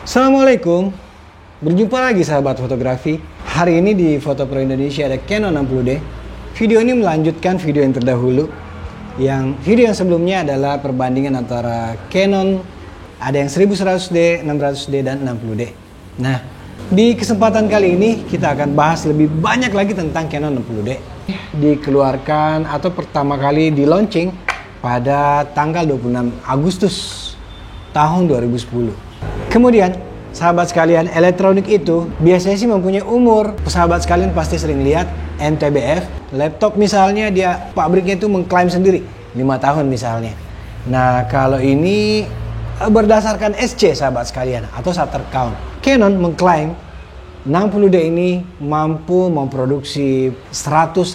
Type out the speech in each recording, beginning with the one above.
Assalamualaikum, berjumpa lagi sahabat fotografi. Hari ini di Foto Pro Indonesia ada Canon 60D. Video ini melanjutkan video yang terdahulu. Video yang sebelumnya adalah perbandingan antara Canon, ada yang 1100D, 600D, dan 60D. Nah, di kesempatan kali ini kita akan bahas lebih banyak lagi tentang Canon 60D. Dikeluarkan atau pertama kali di launching pada tanggal 26 Agustus tahun 2010. Kemudian, sahabat sekalian, elektronik itu biasanya sih mempunyai umur. Sahabat sekalian pasti sering lihat MTBF, laptop misalnya dia pabriknya itu mengklaim sendiri 5 tahun misalnya. Nah, kalau ini berdasarkan SC sahabat sekalian atau shutter count. Canon mengklaim 60D ini mampu memproduksi 150.000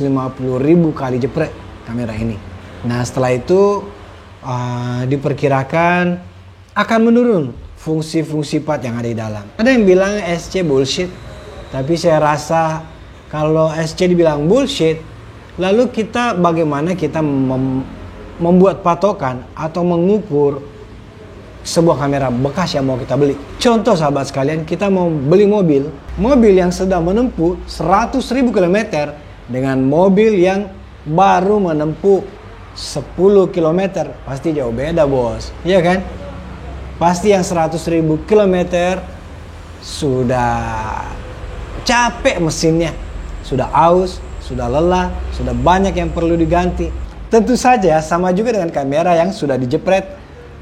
kali jepret kamera ini. Nah, setelah itu diperkirakan akan menurun fungsi-fungsi part yang ada di dalam. Ada yang bilang SC bullshit, tapi saya rasa kalau SC dibilang bullshit, lalu kita bagaimana kita membuat patokan atau mengukur sebuah kamera bekas yang mau kita beli. Contoh sahabat sekalian, kita mau beli mobil yang sedang menempuh 100.000 km dengan mobil yang baru menempuh 10 km, pasti jauh beda bos, iya kan? Pasti yang 100.000 km sudah capek mesinnya, sudah aus, sudah lelah, sudah banyak yang perlu diganti. Tentu saja sama juga dengan kamera yang sudah dijepret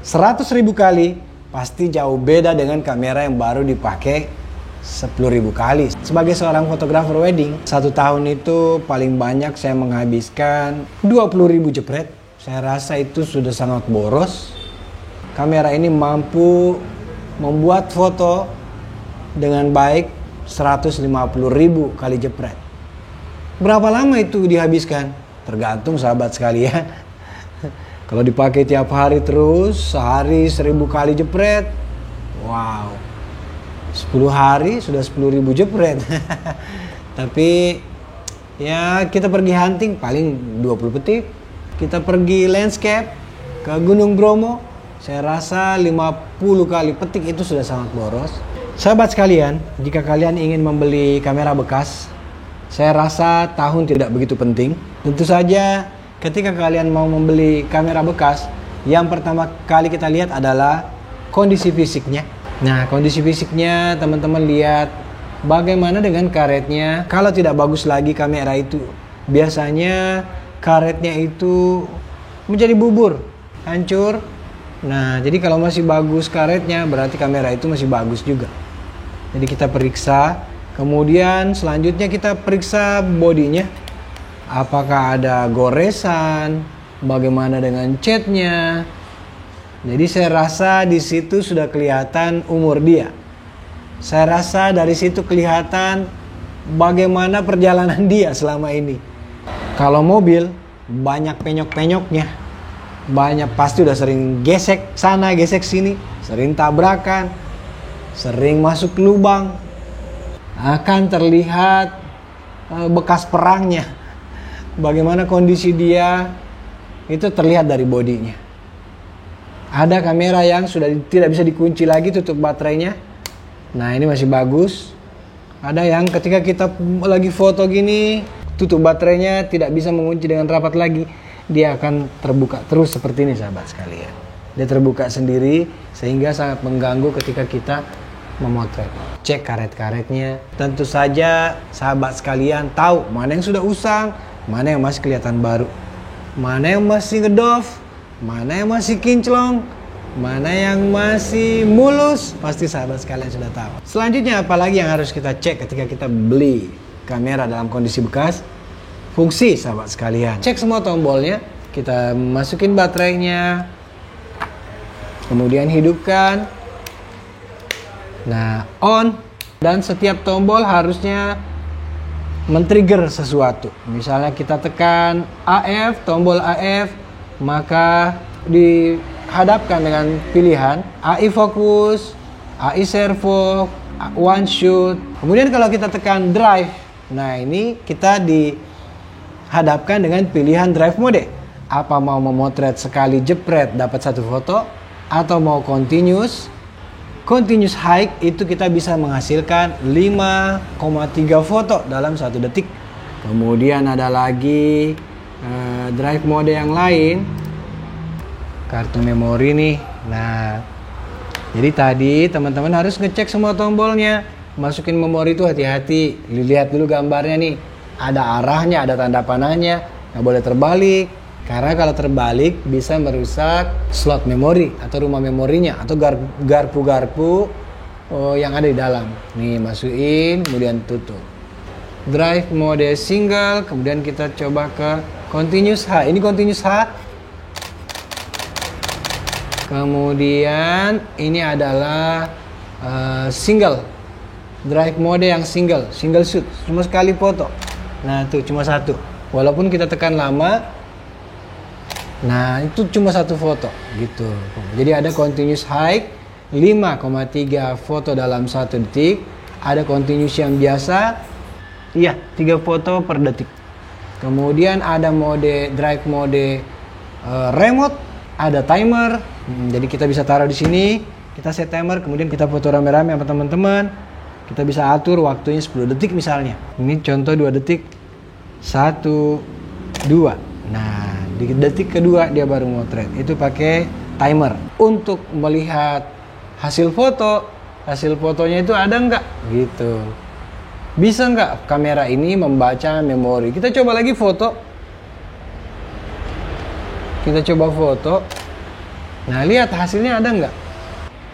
100.000 kali, pasti jauh beda dengan kamera yang baru dipakai 10.000 kali. Sebagai seorang fotografer wedding, 1 tahun itu paling banyak saya menghabiskan 20.000 jepret. Saya rasa itu sudah sangat boros. Kamera ini mampu membuat foto dengan baik 150.000 kali jepret. Berapa lama itu dihabiskan? Tergantung sahabat sekalian. Kalau dipakai tiap hari terus, sehari 1.000 kali jepret, wow, 10 hari sudah 10.000 jepret. Tapi ya kita pergi hunting paling 20 petik. Kita pergi landscape ke Gunung Bromo, saya rasa 50 kali petik itu sudah sangat boros. Sahabat sekalian, jika kalian ingin membeli kamera bekas, saya rasa tahun tidak begitu penting. Tentu saja ketika kalian mau membeli kamera bekas, yang pertama kali kita lihat adalah kondisi fisiknya. Nah, kondisi fisiknya teman-teman lihat bagaimana dengan karetnya. Kalau tidak bagus lagi kamera itu, biasanya karetnya itu menjadi bubur, hancur. Nah, jadi kalau masih bagus karetnya, berarti kamera itu masih bagus juga. Jadi kita periksa, kemudian selanjutnya kita periksa bodinya. Apakah ada goresan, bagaimana dengan catnya. Jadi saya rasa di situ sudah kelihatan umur dia. Saya rasa dari situ kelihatan bagaimana perjalanan dia selama ini. Kalau mobil banyak penyok-penyoknya. Banyak pasti udah sering gesek sana, gesek sini, sering tabrakan, sering masuk lubang. Akan terlihat bekas perangnya. Bagaimana kondisi dia itu terlihat dari bodinya. Ada kamera yang sudah tidak bisa dikunci lagi tutup baterainya. Nah, ini masih bagus. Ada yang ketika kita lagi foto gini, tutup baterainya tidak bisa mengunci dengan rapat lagi. Dia akan terbuka terus seperti ini sahabat sekalian. Dia terbuka sendiri sehingga sangat mengganggu ketika kita memotret. Cek karet-karetnya. Tentu saja sahabat sekalian tahu mana yang sudah usang, mana yang masih kelihatan baru, mana yang masih ngedoff, mana yang masih kinclong, mana yang masih mulus. Pasti sahabat sekalian sudah tahu. Selanjutnya apalagi yang harus kita cek ketika kita beli kamera dalam kondisi bekas? Fungsi sahabat sekalian. Cek semua tombolnya. Kita masukin baterainya, kemudian hidupkan. Nah, on. Dan setiap tombol harusnya men-trigger sesuatu. Misalnya kita tekan AF, tombol AF, maka dihadapkan dengan pilihan AI fokus, AI servo, one shoot. Kemudian kalau kita tekan drive, nah ini kita dihadapkan dengan pilihan drive mode. Apa mau memotret sekali jepret dapat satu foto, atau mau continuous continuous high itu kita bisa menghasilkan 5,3 foto dalam 1 detik. Kemudian ada lagi drive mode yang lain, kartu memori nih. Nah, jadi tadi teman-teman harus ngecek semua tombolnya. Masukin memori itu hati-hati. Lihat dulu gambarnya nih. Ada arahnya, ada tanda panahnya. Nggak boleh terbalik. Karena kalau terbalik bisa merusak slot memori atau rumah memorinya atau garpu-garpu yang ada di dalam. Nih, masukin, kemudian tutup. Drive mode single, kemudian kita coba ke continuous H. Ini continuous H. Kemudian ini adalah single. Drive mode yang single shoot, cuma sekali foto. Nah, tuh cuma satu. Walaupun kita tekan lama, nah itu cuma satu foto gitu. Jadi ada continuous high 5,3 foto dalam 1 detik. Ada continuous yang biasa, iya 3 foto per detik. Kemudian ada mode drive mode remote, ada timer. Jadi kita bisa taruh di sini, kita set timer, kemudian kita foto rame-rame sama teman-teman. Kita bisa atur waktunya 10 detik misalnya. Ini contoh 2 detik. 1, 2. Nah, di detik kedua dia baru motret. Itu pakai timer. Untuk melihat hasil fotonya itu ada nggak? Gitu. Bisa nggak kamera ini membaca memori? Kita coba lagi foto. Kita coba foto. Nah, lihat hasilnya ada nggak?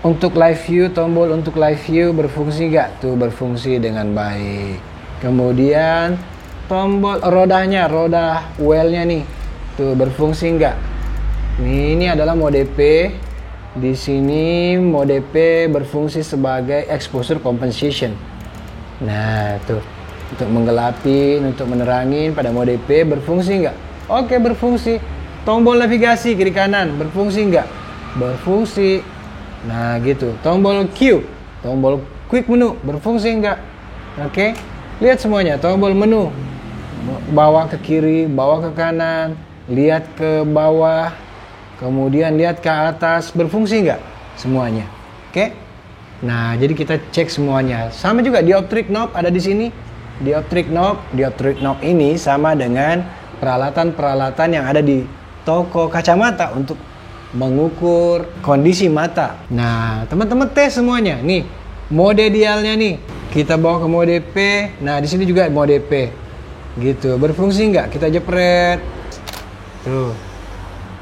Untuk live view, tombol untuk live view berfungsi nggak? Tuh, berfungsi dengan baik. Kemudian tombol rodanya, roda wheel-nya nih. Tuh, berfungsi nggak? Ini adalah mode P. Di sini mode P berfungsi sebagai exposure compensation. Nah, tuh. Untuk menggelapin, untuk menerangin pada mode P berfungsi nggak? Oke, berfungsi. Tombol navigasi kiri kanan berfungsi nggak? Berfungsi. Nah, gitu. Tombol Q, tombol quick menu berfungsi nggak? Oke. Lihat semuanya, tombol menu. Bawa ke kiri, bawa ke kanan, lihat ke bawah, kemudian lihat ke atas, berfungsi nggak? Semuanya. Oke. Nah, jadi kita cek semuanya. Sama juga dioptric knob ada di sini. Dioptric knob ini sama dengan peralatan-peralatan yang ada di toko kacamata untuk mengukur kondisi mata. Nah, teman-teman tes semuanya. Nih, mode dialnya nih. Kita bawa ke mode P. Nah, di sini juga mode P. Gitu. Berfungsi nggak? Kita jepret. Tuh.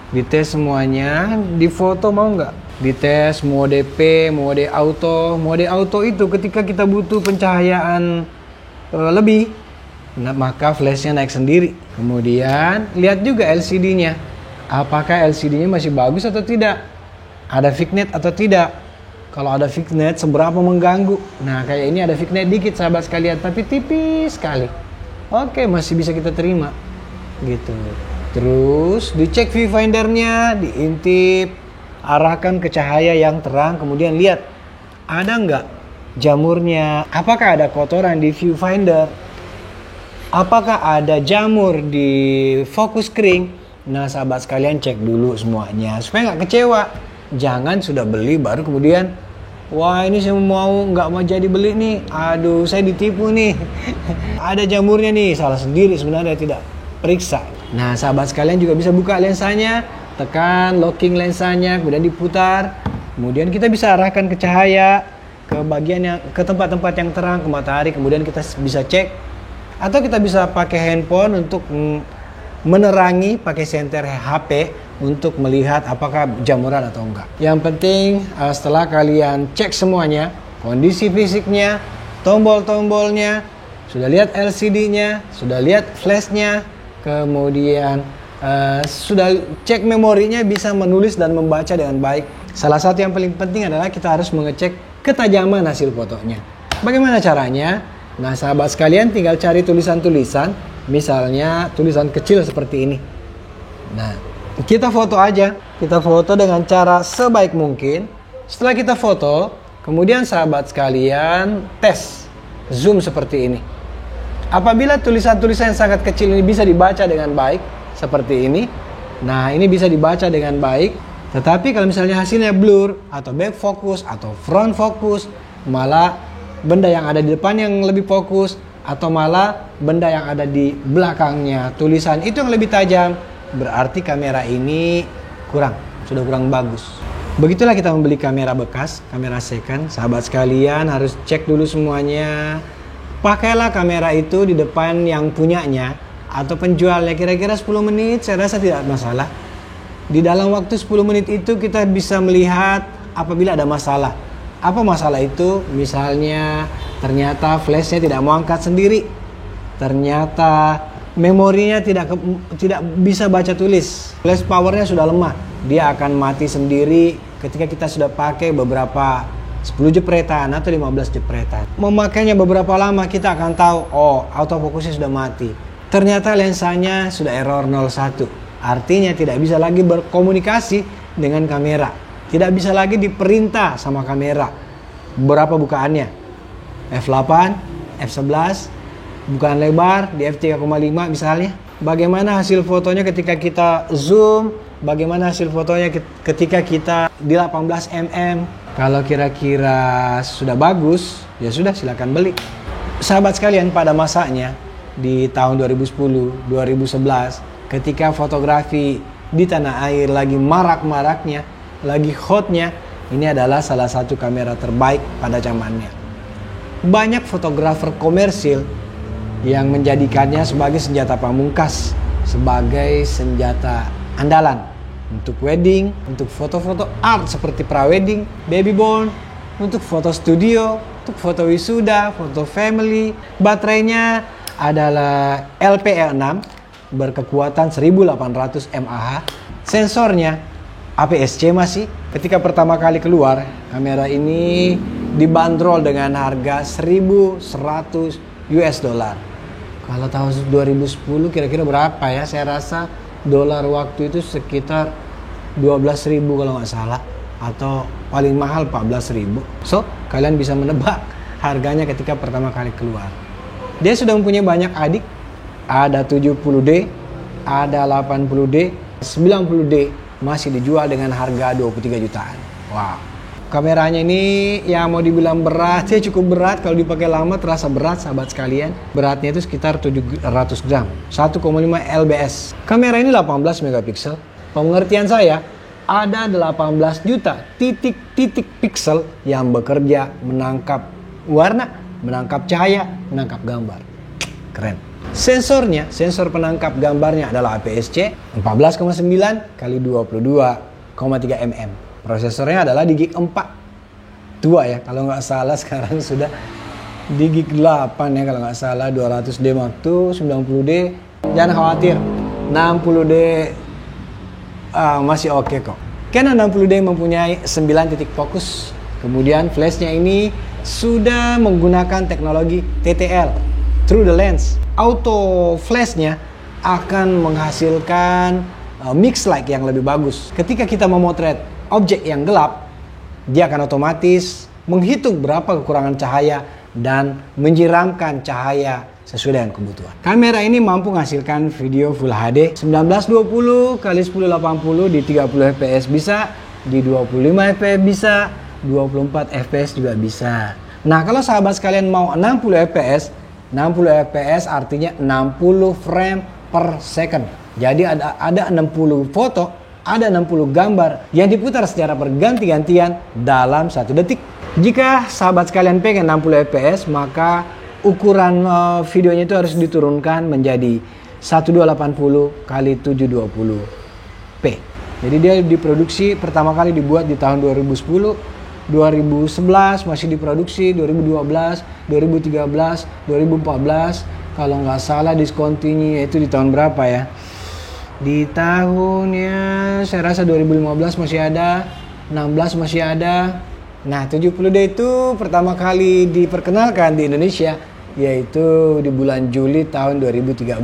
Dites semuanya. Di foto mau nggak? Dites mode P, mode auto. Mode auto itu ketika kita butuh pencahayaan lebih, nah, maka flashnya naik sendiri. Kemudian lihat juga LCD-nya. Apakah LCD-nya masih bagus atau tidak? Ada vignette atau tidak? Kalau ada vignette, seberapa mengganggu? Nah, kayak ini ada vignette dikit sahabat sekalian, tapi tipis sekali. Oke, masih bisa kita terima. Gitu. Terus dicek viewfinder-nya, diintip, arahkan ke cahaya yang terang, kemudian lihat ada nggak jamurnya? Apakah ada kotoran di viewfinder? Apakah ada jamur di focus ring? Nah, sahabat sekalian cek dulu semuanya supaya nggak kecewa. Jangan sudah beli baru kemudian, wah ini saya nggak mau jadi beli nih. Aduh, saya ditipu nih. Ada jamurnya nih, salah sendiri sebenarnya tidak periksa. Nah, sahabat sekalian juga bisa buka lensanya, tekan locking lensanya, kemudian diputar. Kemudian kita bisa arahkan ke cahaya, ke bagian yang ke tempat-tempat yang terang, ke matahari. Kemudian kita bisa cek, atau kita bisa pakai handphone untuk menerangi pakai senter HP untuk melihat apakah jamuran atau enggak. Yang penting setelah kalian cek semuanya, kondisi fisiknya, tombol-tombolnya, sudah lihat LCD-nya, sudah lihat flash-nya, kemudian sudah cek memorinya, bisa menulis dan membaca dengan baik. Salah satu yang paling penting adalah kita harus mengecek ketajaman hasil fotonya. Bagaimana caranya? Nah, sahabat sekalian tinggal cari tulisan-tulisan. Misalnya tulisan kecil seperti ini. Nah, kita foto aja. Kita foto dengan cara sebaik mungkin. Setelah kita foto, kemudian sahabat sekalian tes zoom seperti ini. Apabila tulisan-tulisan yang sangat kecil ini bisa dibaca dengan baik seperti ini. Nah, ini bisa dibaca dengan baik. Tetapi kalau misalnya hasilnya blur atau back focus atau front focus, malah benda yang ada di depan yang lebih fokus, atau malah benda yang ada di belakangnya, tulisan itu yang lebih tajam, berarti kamera ini sudah kurang bagus. Begitulah kita membeli kamera bekas, kamera second. Sahabat sekalian harus cek dulu semuanya. Pakailah kamera itu di depan yang punyanya atau penjualnya kira-kira 10 menit, saya rasa tidak masalah. Di dalam waktu 10 menit itu kita bisa melihat apabila ada masalah. Apa masalah itu? Misalnya ternyata flashnya tidak mau angkat sendiri. Ternyata memorinya tidak bisa baca tulis. Flash powernya sudah lemah. Dia akan mati sendiri ketika kita sudah pakai beberapa 10 jepretan atau 15 jepretan. Memakainya beberapa lama kita akan tahu, oh autofokusnya sudah mati. Ternyata lensanya sudah error 01. Artinya tidak bisa lagi berkomunikasi dengan kamera. Tidak bisa lagi diperintah sama kamera. Berapa bukaannya? F8, F11, bukaan lebar di f3,5 misalnya. Bagaimana hasil fotonya ketika kita zoom? Bagaimana hasil fotonya ketika kita di 18 mm? Kalau kira-kira sudah bagus, ya sudah silakan beli. Sahabat sekalian, pada masanya di tahun 2010, 2011, ketika fotografi di tanah air lagi marak-maraknya, lagi hotnya, ini adalah salah satu kamera terbaik pada zamannya. Banyak fotografer komersil yang menjadikannya sebagai senjata pamungkas, sebagai senjata andalan untuk wedding, untuk foto-foto art seperti prawedding, baby born, untuk foto studio, untuk foto wisuda, foto family. Baterainya adalah LPE6 berkekuatan 1800 mAh. Sensornya APS-C masih. Ketika pertama kali keluar, kamera ini dibanderol dengan harga 1.100 US dollar. Kalau tahun 2010 kira-kira berapa ya? Saya rasa dolar waktu itu sekitar 12.000 kalau nggak salah, atau paling mahal 14.000. So, kalian bisa menebak harganya ketika pertama kali keluar. Dia sudah mempunyai banyak adik. Ada 70D, ada 80D, 90D masih dijual dengan harga 23 jutaan. Wow. Kameranya ini yang mau dibilang berat, ya cukup berat. Kalau dipakai lama terasa berat, sahabat sekalian. Beratnya itu sekitar 700 gram, 1,5 lbs. Kamera ini 18 megapiksel. Pengertian saya, ada 18 juta titik-titik piksel yang bekerja menangkap warna, menangkap cahaya, menangkap gambar. Keren. Sensornya, sensor penangkap gambarnya adalah APS-C 14,9 x 22,3 mm. Prosesornya adalah di Gig 4. Tua ya, kalau nggak salah sekarang sudah di Gig 8 ya kalau nggak salah. 200D Mark II, 90D. Jangan khawatir, 60D masih oke kok. Canon 60D mempunyai 9 titik fokus. Kemudian flashnya ini sudah menggunakan teknologi TTL, Through the Lens. Auto flashnya akan menghasilkan mix light yang lebih bagus. Ketika kita memotret objek yang gelap, dia akan otomatis menghitung berapa kekurangan cahaya dan menyiramkan cahaya sesuai dengan kebutuhan. Kamera ini mampu menghasilkan video Full HD 1920 x 1080 di 30 fps bisa, di 25 fps bisa, 24 fps juga bisa. Nah, kalau sahabat sekalian mau 60 fps, 60 fps artinya 60 frame per second. Jadi ada 60 foto, ada 60 gambar yang diputar secara berganti-gantian dalam 1 detik. Jika sahabat sekalian pengen 60 fps, maka ukuran videonya itu harus diturunkan menjadi 1280 x 720p. Jadi dia diproduksi pertama kali dibuat di tahun 2010, 2011 masih diproduksi, 2012, 2013, 2014. Kalau nggak salah discontinue itu di tahun berapa ya? Di tahunnya saya rasa 2015 masih ada, 16 masih ada. Nah, 70D itu pertama kali diperkenalkan di Indonesia yaitu di bulan Juli tahun 2013.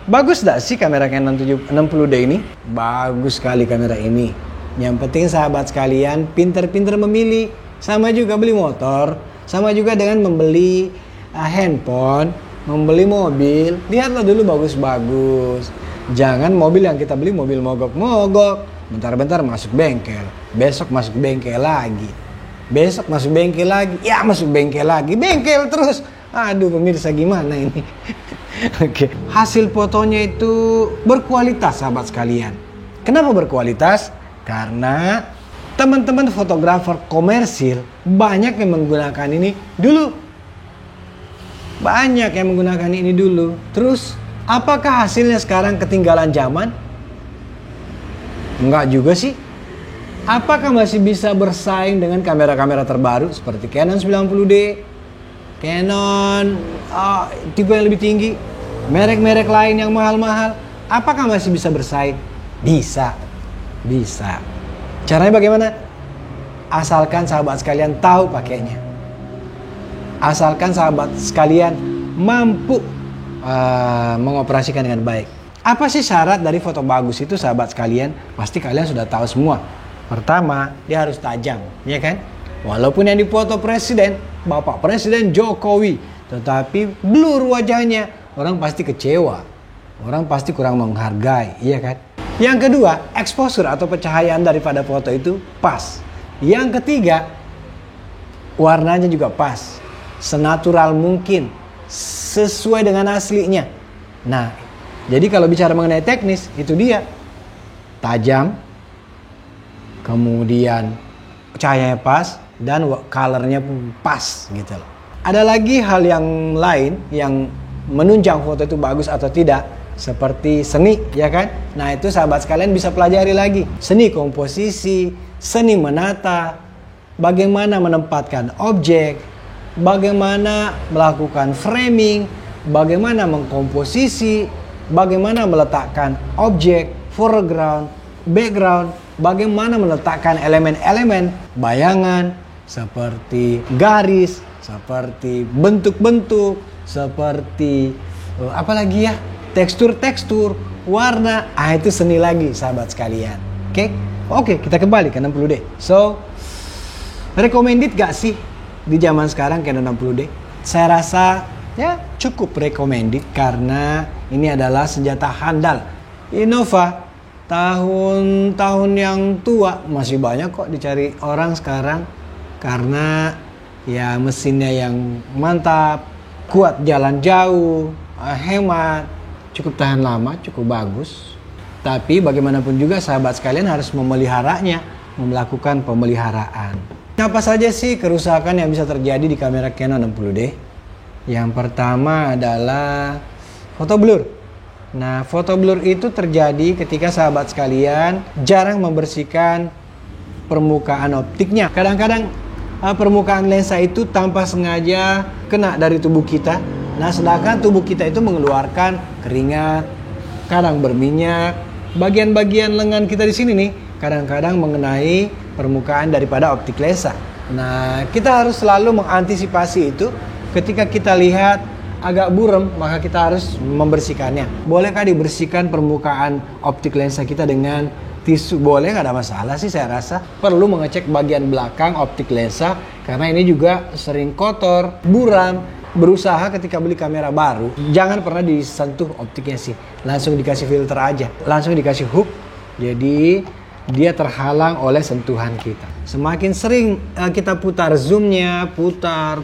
Bagus gak sih kamera Canon 60D ini? Bagus sekali kamera ini. Yang penting sahabat sekalian pinter-pinter memilih. Sama juga beli motor, sama juga dengan membeli handphone, membeli mobil. Lihatlah dulu bagus-bagus. Jangan mobil yang kita beli mobil mogok-mogok, bentar-bentar masuk bengkel, besok masuk bengkel lagi, besok masuk bengkel lagi, ya masuk bengkel lagi, bengkel terus. Aduh pemirsa, gimana ini? Oke, hasil fotonya itu berkualitas sahabat sekalian. Kenapa berkualitas? Karena teman-teman fotografer komersil banyak yang menggunakan ini dulu. Banyak yang menggunakan ini dulu. Terus, apakah hasilnya sekarang ketinggalan zaman? Enggak juga sih. Apakah masih bisa bersaing dengan kamera-kamera terbaru seperti Canon 90D, Canon tipe yang lebih tinggi, merek-merek lain yang mahal-mahal? Apakah masih bisa bersaing? Bisa. Bisa. Caranya bagaimana? Asalkan sahabat sekalian tahu pakainya. Asalkan sahabat sekalian mampu mengoperasikan dengan baik. Apa sih syarat dari foto bagus itu sahabat sekalian? Pasti kalian sudah tahu semua. Pertama, dia harus tajam, ya kan? Walaupun yang difoto presiden, Bapak Presiden Jokowi, tetapi blur wajahnya, orang pasti kecewa. Orang pasti kurang menghargai, iya kan? Yang kedua, exposure atau pencahayaan daripada foto itu pas. Yang ketiga, warnanya juga pas. Senatural mungkin, sesuai dengan aslinya. Nah, jadi kalau bicara mengenai teknis, itu dia. Tajam, kemudian cahayanya pas, dan colornya pun pas gitu loh. Ada lagi hal yang lain yang menunjang foto itu bagus atau tidak, seperti seni, ya kan? Nah, itu sahabat sekalian bisa pelajari lagi. Seni komposisi, seni menata, bagaimana menempatkan objek, bagaimana melakukan framing, bagaimana mengkomposisi, bagaimana meletakkan objek, foreground, background, bagaimana meletakkan elemen-elemen bayangan seperti garis, seperti bentuk-bentuk, seperti apalagi ya, tekstur-tekstur, warna. Itu seni lagi sahabat sekalian. Oke, kita kembali ke 60D. So, recommended gak sih di zaman sekarang Canon 60D? Saya rasa ya cukup recommended karena ini adalah senjata handal Innova. Tahun-tahun yang tua masih banyak kok dicari orang sekarang karena ya mesinnya yang mantap, kuat jalan jauh, hemat, cukup tahan lama, cukup bagus. Tapi bagaimanapun juga sahabat sekalian harus memeliharanya, melakukan pemeliharaan. Apa saja sih kerusakan yang bisa terjadi di kamera Canon 60D? Yang pertama adalah foto blur. Nah, foto blur itu terjadi ketika sahabat sekalian jarang membersihkan permukaan optiknya. Kadang-kadang permukaan lensa itu tanpa sengaja kena dari tubuh kita. Nah, sedangkan tubuh kita itu mengeluarkan keringat, kadang berminyak. Bagian-bagian lengan kita di sini nih, kadang-kadang mengenai permukaan daripada optik lensa. Nah, kita harus selalu mengantisipasi itu. Ketika kita lihat agak buram, maka kita harus membersihkannya. Bolehkah dibersihkan permukaan optik lensa kita dengan tisu? Boleh, nggak ada masalah sih saya rasa. Perlu mengecek bagian belakang optik lensa karena ini juga sering kotor, buram. Berusaha ketika beli kamera baru, jangan pernah disentuh optiknya sih. Langsung dikasih filter aja, langsung dikasih hook. Jadi dia terhalang oleh sentuhan kita. Semakin sering kita putar zoomnya, putar,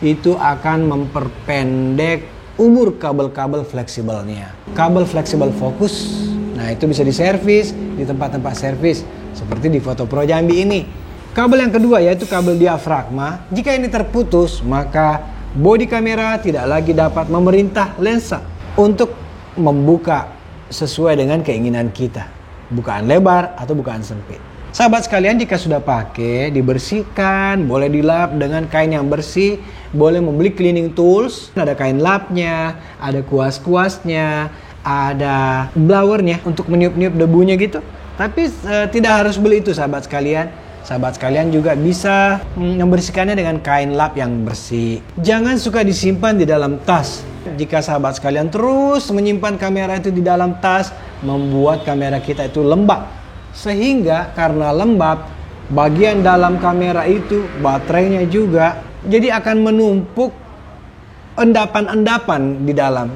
itu akan memperpendek umur kabel-kabel fleksibelnya. Kabel fleksibel fokus, nah itu bisa diservis di tempat-tempat servis seperti di Foto Pro Jambi ini. Kabel yang kedua yaitu kabel diafragma. Jika ini terputus, maka bodi kamera tidak lagi dapat memerintah lensa untuk membuka sesuai dengan keinginan kita. Bukaan lebar atau bukaan sempit. Sahabat sekalian, jika sudah pakai, dibersihkan, boleh dilap dengan kain yang bersih, boleh membeli cleaning tools, ada kain lapnya, ada kuas-kuasnya, ada blowernya untuk meniup-niup debunya gitu. Tapi tidak harus beli itu sahabat sekalian. Sahabat sekalian juga bisa membersihkannya dengan kain lap yang bersih. Jangan suka disimpan di dalam tas. Jika sahabat sekalian terus menyimpan kamera itu di dalam tas, membuat kamera kita itu lembab. Sehingga karena lembab, bagian dalam kamera itu, baterainya juga, jadi akan menumpuk endapan-endapan di dalam.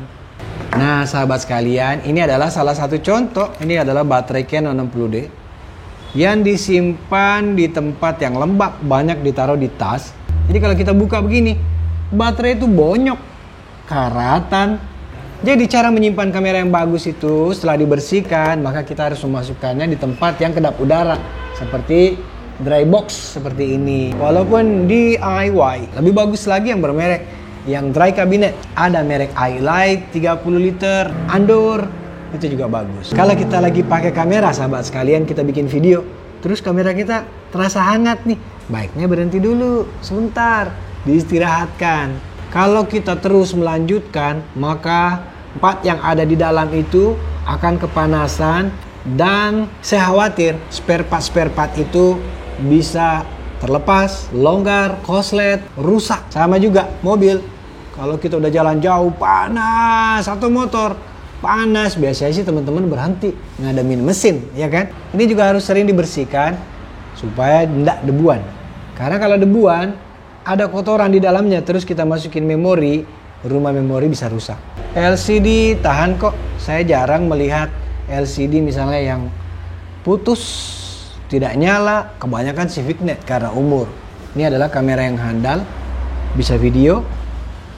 Nah, sahabat sekalian, ini adalah salah satu contoh. Ini adalah baterai Canon 60D yang disimpan di tempat yang lembab, banyak ditaruh di tas. Jadi kalau kita buka begini, baterai itu bonyok, karatan. Jadi cara menyimpan kamera yang bagus itu setelah dibersihkan, maka kita harus memasukkannya di tempat yang kedap udara, seperti dry box seperti ini. Walaupun DIY, lebih bagus lagi yang bermerek, yang dry cabinet. Ada merek iLight 30 liter, Andor, itu juga bagus. Kalau kita lagi pakai kamera, sahabat sekalian, kita bikin video, terus kamera kita terasa hangat nih, baiknya berhenti dulu, sebentar, diistirahatkan. Kalau kita terus melanjutkan, maka part yang ada di dalam itu akan kepanasan, dan saya khawatir spare part itu bisa terlepas, longgar, koslet, rusak. Sama juga mobil, kalau kita udah jalan jauh panas, atau motor panas, biasanya sih teman-teman berhenti ngadamin mesin, ya kan? Ini juga harus sering dibersihkan supaya tidak debuan. Karena kalau debuan, ada kotoran di dalamnya, terus kita masukin memori, rumah memori bisa rusak. LCD tahan kok. Saya jarang melihat LCD misalnya yang putus, tidak nyala, kebanyakan Civic Net karena umur. Ini adalah kamera yang handal, bisa video,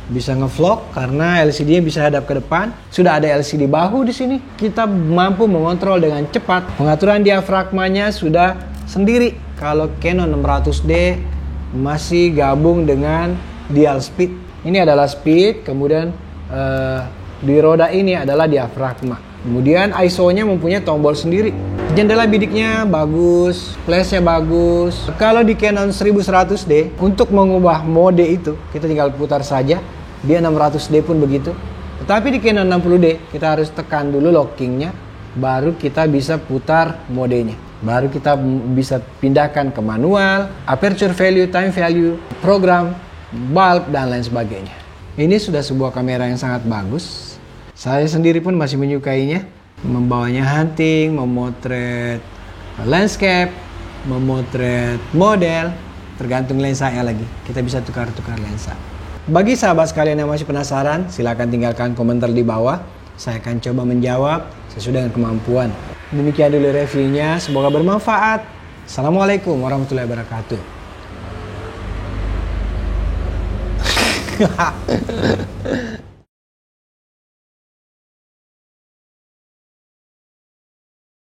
bisa ngevlog karena LCD-nya bisa hadap ke depan. Sudah ada LCD bahu di sini. Kita mampu mengontrol dengan cepat. Pengaturan diafragmanya sudah sendiri. Kalau Canon 600D masih gabung dengan dial speed. Ini adalah speed, kemudian di roda ini adalah diafragma. Kemudian ISO-nya mempunyai tombol sendiri. Jendela bidiknya bagus, flashnya bagus. Kalau di Canon 1100D, untuk mengubah mode itu, kita tinggal putar saja. Dia 600D pun begitu. Tetapi di Canon 60D, kita harus tekan dulu lockingnya, baru kita bisa putar modenya. Baru kita bisa pindahkan ke manual, aperture value, time value, program, bulb, dan lain sebagainya. Ini sudah sebuah kamera yang sangat bagus. Saya sendiri pun masih menyukainya. Membawanya hunting, memotret landscape, memotret model, tergantung lensanya lagi. Kita bisa tukar-tukar lensa. Bagi sahabat sekalian yang masih penasaran, silakan tinggalkan komentar di bawah. Saya akan coba menjawab sesuai dengan kemampuan. Demikian dulu reviewnya, semoga bermanfaat. Assalamualaikum warahmatullahi wabarakatuh.